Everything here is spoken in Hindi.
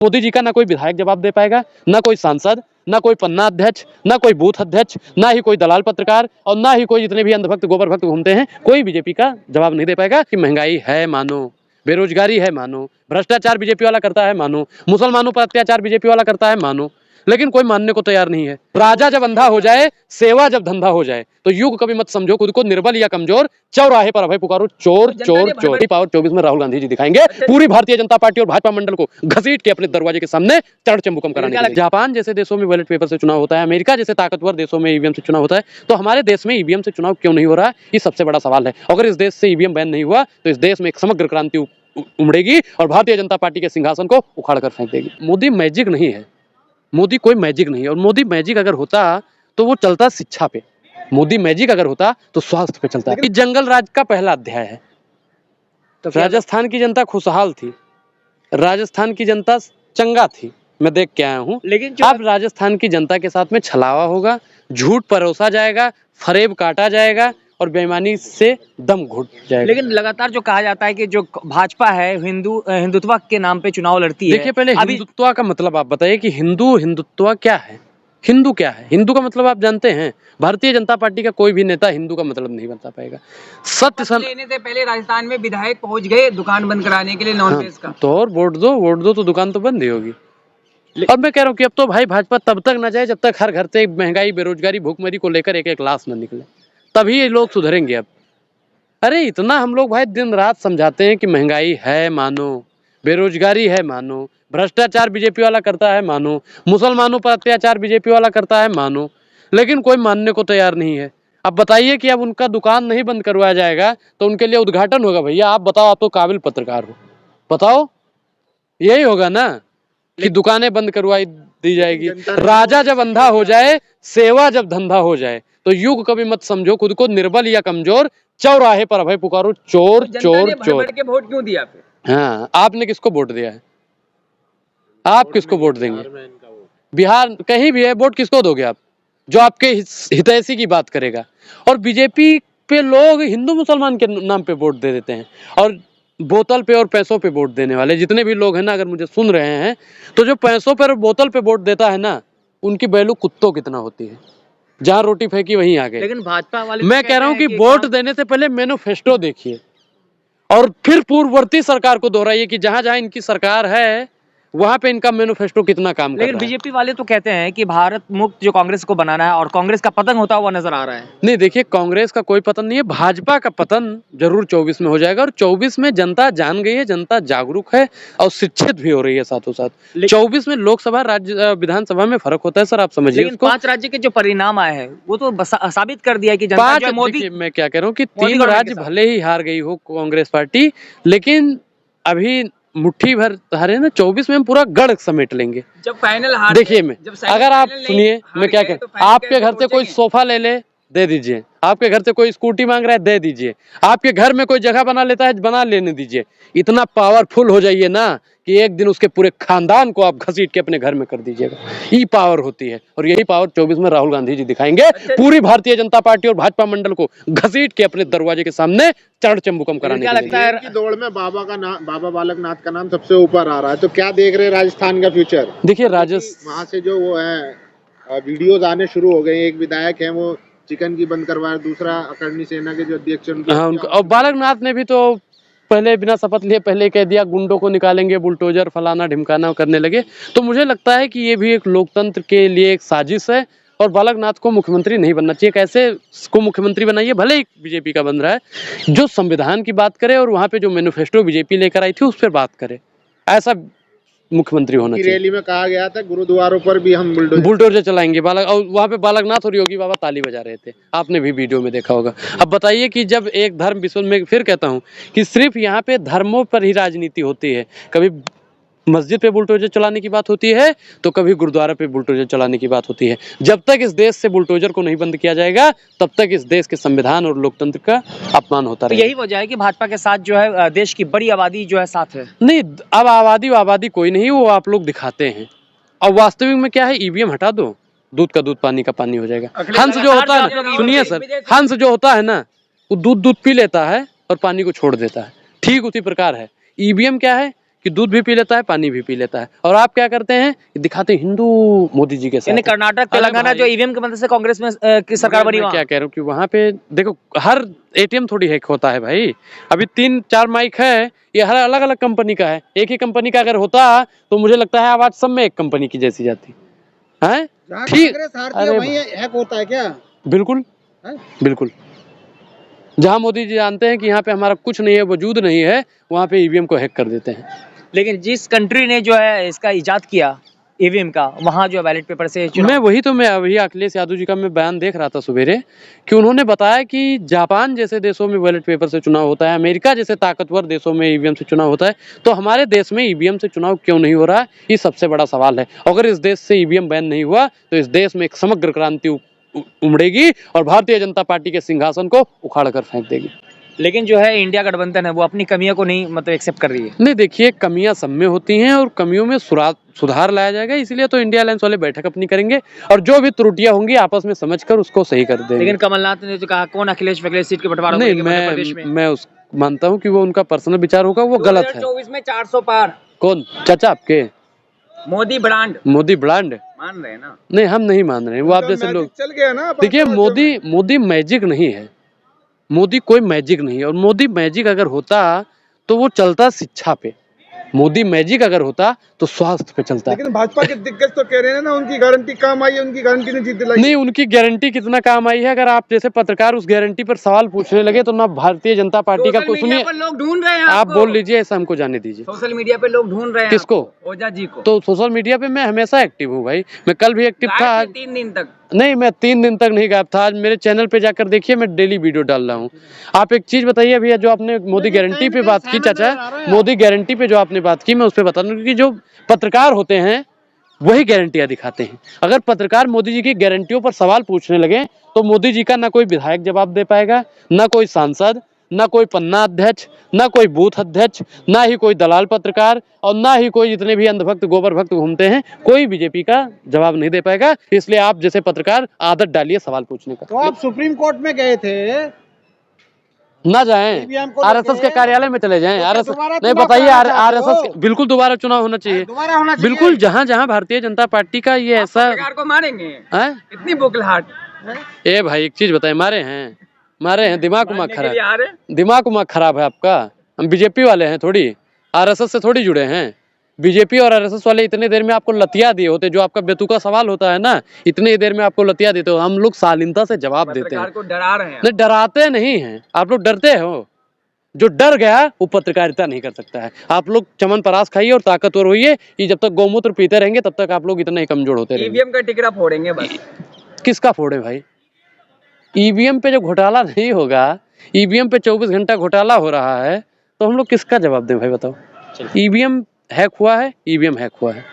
मोदी जी का ना कोई विधायक जवाब दे पाएगा, ना कोई सांसद, ना कोई पन्ना अध्यक्ष, ना कोई बूथ अध्यक्ष, ना ही कोई दलाल पत्रकार और ना ही कोई जितने भी अंधभक्त गोबर भक्त घूमते हैं, कोई बीजेपी का जवाब नहीं दे पाएगा कि महंगाई है मानो, बेरोजगारी है मानो, भ्रष्टाचार बीजेपी वाला करता है मानो, मुसलमानों पर अत्याचार बीजेपी वाला करता है मानो, लेकिन कोई मानने को तैयार नहीं है। राजा जब अंधा हो जाए, सेवा जब धंधा हो जाए, तो युग कभी मत समझो खुद को निर्बल या कमजोर, चौराहे पर अभय पुकारो चोर चोर चोर। पावर 24 में राहुल गांधी जी दिखाएंगे पूरी भारतीय जनता पार्टी और भाजपा मंडल को घसीट के अपने दरवाजे के सामने चढ़ भूकंप कराने के लिए। जापान जैसे देशों में बैलेट पेपर से चुनाव होता है, अमेरिका जैसे ताकतवर देशों में ईवीएम से चुनाव होता है, तो हमारे देश में ईवीएम से चुनाव क्यों नहीं हो रहा है, ये सबसे बड़ा सवाल है। अगर इस देश से ईवीएम बैन नहीं हुआ तो इस देश में एक समग्र क्रांति उमड़ेगी और भारतीय जनता पार्टी के सिंहासन को उखाड़ कर फेंक देगी। मोदी मैजिक नहीं है, मोदी कोई मैजिक नहीं है, और मोदी मैजिक अगर होता तो वो चलता शिक्षा पे, मोदी मैजिक अगर होता तो स्वास्थ्य पे चलता। ये जंगल राज का पहला अध्याय है। तो राजस्थान की जनता खुशहाल थी, राजस्थान की जनता चंगा थी, मैं देख के आया हूँ। लेकिन अब राजस्थान की जनता के साथ में छलावा होगा, झूठ परोसा जाएगा, फरेब काटा जाएगा और बेईमानी से दम घुट जाएगा। लेकिन लगातार जो कहा जाता है कि जो भाजपा है हिंदुत्व के नाम पे चुनाव लड़ती है। देखिए पहले हिंदुत्व का मतलब आप बताइए कि हिंदुत्व क्या है, हिंदू क्या है? हिंदू का मतलब आप जानते हैं? भारतीय जनता पार्टी का कोई भी नेता हिंदू का मतलब नहीं बता पाएगा। सत्य लेने से पहले राजस्थान में विधायक पहुंच गए दुकान बंद कराने के लिए नॉन वेज का। तो और वोट दो तो दुकान तो बंद ही होगी। अब मैं कह रहा हूँ कि अब तो भाई भाजपा तब तक न जाए जब तक हर घर से महंगाई, बेरोजगारी, भूखमरी को लेकर एक लाश न निकले, तभी ये लोग सुधरेंगे। अब अरे इतना हम लोग भाई दिन रात समझाते हैं कि महंगाई है मानो, बेरोजगारी है मानो, भ्रष्टाचार बीजेपी वाला करता है मानो, मुसलमानों पर अत्याचार बीजेपी वाला करता है मानो, लेकिन कोई मानने को तैयार नहीं है। अब बताइए कि अब उनका दुकान नहीं बंद करवाया जाएगा तो उनके लिए उद्घाटन होगा। भैया आप बताओ, आप तो काबिल पत्रकार हो, बताओ यही होगा ना कि दुकानें बंद करवाई दी जाएगी। राजा जब अंधा हो जाए, सेवा जब धंधा हो जाए, तो युग कभी मत समझो खुद को निर्बल या कमजोर, चौराहे पर अभय पुकारो चोर चोर चोर। के वोट क्यों दिया फिर? हाँ, आपने किसको वोट दिया है? आप किसको वोट देंगे? बिहार कहीं भी है, वोट किसको दोगे आप जो आपके हितैषी की बात करेगा? और बीजेपी पे लोग हिंदू मुसलमान के नाम पे वोट दे देते हैं, और बोतल पे और पैसों पे वोट देने वाले जितने भी लोग हैं ना, अगर मुझे सुन रहे हैं तो जो पैसों पर और बोतल पे वोट देता है ना, उनकी वैल्यू कुत्तों कितना होती है, जहां रोटी फेंकी वहीं आ गए। लेकिन भाजपा वाले मैं कह रहा हूं कि वोट देने से पहले मैनिफेस्टो देखिए और फिर पूर्ववर्ती सरकार को दोहराइए कि जहां जहां इनकी सरकार है वहां पे इनका मैनिफेस्टो कितना काम कर रहा है। लेकिन बीजेपी वाले तो कहते हैं कि भारत मुक्त जो कांग्रेस को बनाना है और कांग्रेस का पतन होता हुआ नजर आ रहा है। नहीं, देखिए कांग्रेस का कोई पतन नहीं है, भाजपा का पतन जरूर 24 में हो जाएगा, और 24 में जनता जान गई है, जनता जागरूक है और शिक्षित भी हो रही है साथों साथ। 24 में लोकसभा, राज्य विधानसभा में फर्क होता है सर, आप समझिए। 5 राज्य के जो परिणाम आए हैं वो तो साबित कर दिया कि जनता मोदी। मैं क्या कह रहा हूँ कि 3 राज्य भले ही हार गई हो कांग्रेस पार्टी, लेकिन अभी मुट्ठी भर हारे ना, 24 में हम पूरा गढ़ समेट लेंगे। जब फाइनल हार, देखिए मैं अगर आप सुनिए मैं क्या कह, आपके घर से कोई सोफा ले दे दीजिए, आपके घर से कोई स्कूटी मांग रहा है दे दीजिए, आपके घर में कोई जगह बना लेता है बना लेने दीजिए। इतना पावरफुल हो जाइए ना कि एक दिन उसके पूरे खानदान को आप घसीट के अपने घर में कर दीजिएगा। ये पावर होती है, और यही पावर 24 में राहुल गांधी जी दिखाएंगे पूरी भारतीय जनता पार्टी और भाजपा मंडल को घसीट के अपने दरवाजे के सामने चढ़ भूकंप कराने के लिए। की दौड़ में बाबा बालक नाथ का नाम सबसे ऊपर आ रहा है, तो क्या देख रहे हैं राजस्थान का फ्यूचर? देखिए राजस्थान, वहाँ से जो वो है वीडियोज आने शुरू हो गए, एक विधायक है वो चिकन की बंद करवाया, दूसरा अकरनी सेना के जो अध्यक्ष और बालक नाथ ने भी तो पहले बिना शपथ लिए पहले कह दिया गुंडों को निकालेंगे, बुलडोजर फलाना ढिमकाना करने लगे। तो मुझे लगता है कि ये भी एक लोकतंत्र के लिए एक साजिश है, और बालक नाथ को मुख्यमंत्री नहीं बनना चाहिए। कैसे को मुख्यमंत्री बनाइए, भले ही बीजेपी का बन रहा है, जो संविधान की बात करे और वहाँ पे जो मैनिफेस्टो बीजेपी लेकर आई थी उस पर बात करे, ऐसा मुख्यमंत्री होना चाहिए। रैली में कहा गया था गुरुद्वारों पर भी हम बुलडोजर चलाएंगे, बालक, और वहाँ पे बालकनाथ और योगी बाबा ताली बजा रहे थे, आपने भी वीडियो में देखा होगा। अब बताइए कि जब एक धर्म विश्व में, फिर कहता हूँ कि सिर्फ यहाँ पे धर्मों पर ही राजनीति होती है, कभी मस्जिद पे बुलडोजर चलाने की बात होती है तो कभी गुरुद्वारा पे बुलडोजर चलाने की बात होती है। जब तक इस देश से बुलडोजर को नहीं बंद किया जाएगा तब तक इस देश के संविधान और लोकतंत्र का अपमान होता रहेगा। यही वजह है कि भाजपा के साथ जो है देश की बड़ी आबादी जो है साथ है। नहीं, अब आबादी कोई नहीं, वो आप लोग दिखाते हैं। और वास्तविक में क्या है, ईवीएम हटा दो, दूध का दूध पानी का पानी हो जाएगा। हंस जो होता है ना, सुनिए सर, हंस जो होता है ना वो दूध पी लेता है और पानी को छोड़ देता है, ठीक उसी प्रकार है। ईवीएम क्या है कि दूध भी पी लेता है, पानी भी पी लेता है। और आप क्या करते हैं, दिखाते हैं हिंदू मोदी जी के साथ। यानी कर्नाटक तेलंगाना जो ईवीएम की मदद से कांग्रेस में की सरकार बनी, मैं वहाँ क्या कह रहा हूँ कि वहाँ पे देखो हर एटीएम थोड़ी हैक होता है भाई। अभी 3-4 माइक है, ये हर अलग अलग कंपनी का है। एक ही कंपनी का अगर होता तो मुझे लगता है आवाज सब में एक कंपनी की जैसी जाती है। ठीक, अरे वहीं हैक होता है क्या? बिल्कुल हैं? बिल्कुल। जहाँ मोदी जी जानते हैं कि यहाँ पे हमारा कुछ नहीं है, वजूद नहीं है, वहाँ पे ईवीएम को हैक कर देते हैं। लेकिन जिस कंट्री ने जो है इसका इजाद किया ईवीएम का, वहाँ जो बैलेट पेपर से चुनाव, मैं अभी अखिलेश यादव जी का मैं बयान देख रहा था सवेरे कि उन्होंने बताया कि जापान जैसे देशों में बैलेट पेपर से चुनाव होता है, अमेरिका जैसे ताकतवर देशों में ईवीएम से चुनाव होता है, तो हमारे देश में ईवीएम से चुनाव क्यों नहीं हो रहा, ये सबसे बड़ा सवाल है। अगर इस देश से ईवीएम बैन नहीं हुआ तो इस देश में एक समग्र क्रांति उमड़ेगी और भारतीय जनता पार्टी के सिंहासन को उखाड़ कर फेंक देगी। लेकिन जो है इंडिया गठबंधन है वो अपनी कमियों को नहीं मतलब एक्सेप्ट कर रही है। नहीं, देखिए कमियां सब में होती हैं और कमियों में सुधार लाया जाएगा, इसलिए तो इंडिया अलायंस वाले बैठक अपनी करेंगे और जो भी त्रुटियां होंगी आपस में समझकर उसको सही कर देंगे। लेकिन कमलनाथ ने जो कहा कौन अखिलेश वखिलेश सीट के बंटवारा नहीं, करेंगे मध्य प्रदेश में? मैं उस मानता हूं कि वो उनका पर्सनल विचार होगा, वो गलत है। 2024 में 400 पार। कौन चाचा आपके? मोदी ब्रांड मोदी ब्रांड मान रहे हैं ना? नहीं, हम नहीं मान रहे हैं, वो आप जैसे लोग। चल गया ना। देखिए मोदी मैजिक नहीं है, मोदी कोई मैजिक नहीं है। और मोदी मैजिक अगर होता तो वो चलता शिक्षा पे, मोदी मैजिक अगर होता तो स्वास्थ्य पे चलता। लेकिन भाजपा के दिग्गज तो कह रहे हैं ना उनकी गारंटी काम आई है, उनकी गारंटी ने जीत दिलाई। नहीं, उनकी गारंटी कितना काम आई है, अगर आप जैसे पत्रकार उस गारंटी पर सवाल पूछने लगे तो ना भारतीय जनता पार्टी का कुछ सुनिए। लोग ढूंढ रहे हैं आप बोल लीजिए, ऐसा हमको जाने दीजिए। सोशल मीडिया पे लोग ढूंढ रहे हैं किसको? ओझा जी को। तो सोशल मीडिया पे मैं हमेशा एक्टिव हूँ भाई, मैं कल भी एक्टिव था। आज 3 दिन तक नहीं, मैं 3 दिन तक नहीं गायब था। आज मेरे चैनल पे जाकर देखिए, मैं डेली वीडियो डाल रहा हूँ। आप एक चीज बताइए भैया, जो आपने मोदी गारंटी पे बात की, चाचा मोदी गारंटी पे जो आपने बात की, मैं उस पर बता दूं कि जो पत्रकार होते हैं वही गारंटियां दिखाते हैं। अगर पत्रकार मोदी जी की गारंटियों पर सवाल पूछने लगे तो मोदी जी का ना कोई विधायक जवाब दे पाएगा, ना कोई सांसद, ना कोई पन्ना अध्यक्ष, ना कोई बूथ अध्यक्ष, ना ही कोई दलाल पत्रकार और ना ही कोई जितने भी अंधभक्त गोबर भक्त घूमते हैं, कोई बीजेपी का जवाब नहीं दे पाएगा। इसलिए आप जैसे पत्रकार आदत डालिए सवाल पूछने का। तो आप सुप्रीम कोर्ट में गए थे, ना जाएं, आरएसएस के कार्यालय में चले जाएं। आरएसएस नहीं, बताइए आरएसएस बिल्कुल दोबारा चुनाव होना चाहिए, बिल्कुल। जहां जहां भारतीय जनता पार्टी का ये ऐसा को मारेंगे, इतनी बोखलाहट। ए भाई एक चीज बताए, मारे हैं, दिमाग उमाग खराब है आपका। हम बीजेपी वाले हैं थोड़ी, आरएसएस से थोड़ी जुड़े हैं। बीजेपी और आरएसएस वाले इतने देर में आपको लतिया दिए होते, जो आपका बेतुका सवाल होता है ना, इतनी देर में आपको लतिया देते हो। हम लोग शालीनता से जवाब देते हैं, को डरा रहे हैं। नहीं डराते नहीं हैं, आप लोग डरते हो। जो डर गया वो पत्रकारिता नहीं कर सकता है। आप लोग चमन परास खाइए और ताकतवर होइए, ये जब तक गौमूत्र पीते रहेंगे तब तक आप लोग इतना ही कमजोर होते रहेंगे। ईवीएम का टिकट फोड़ेंगे बस। किसका फोड़े भाई? ईवीएम पे जो घोटाला नहीं होगा, ईवीएम पे 24 घंटा घोटाला हो रहा है, तो हम लोग किसका जवाब दें भाई बताओ? ईवीएम हैक हुआ है, ईवीएम हैक हुआ है।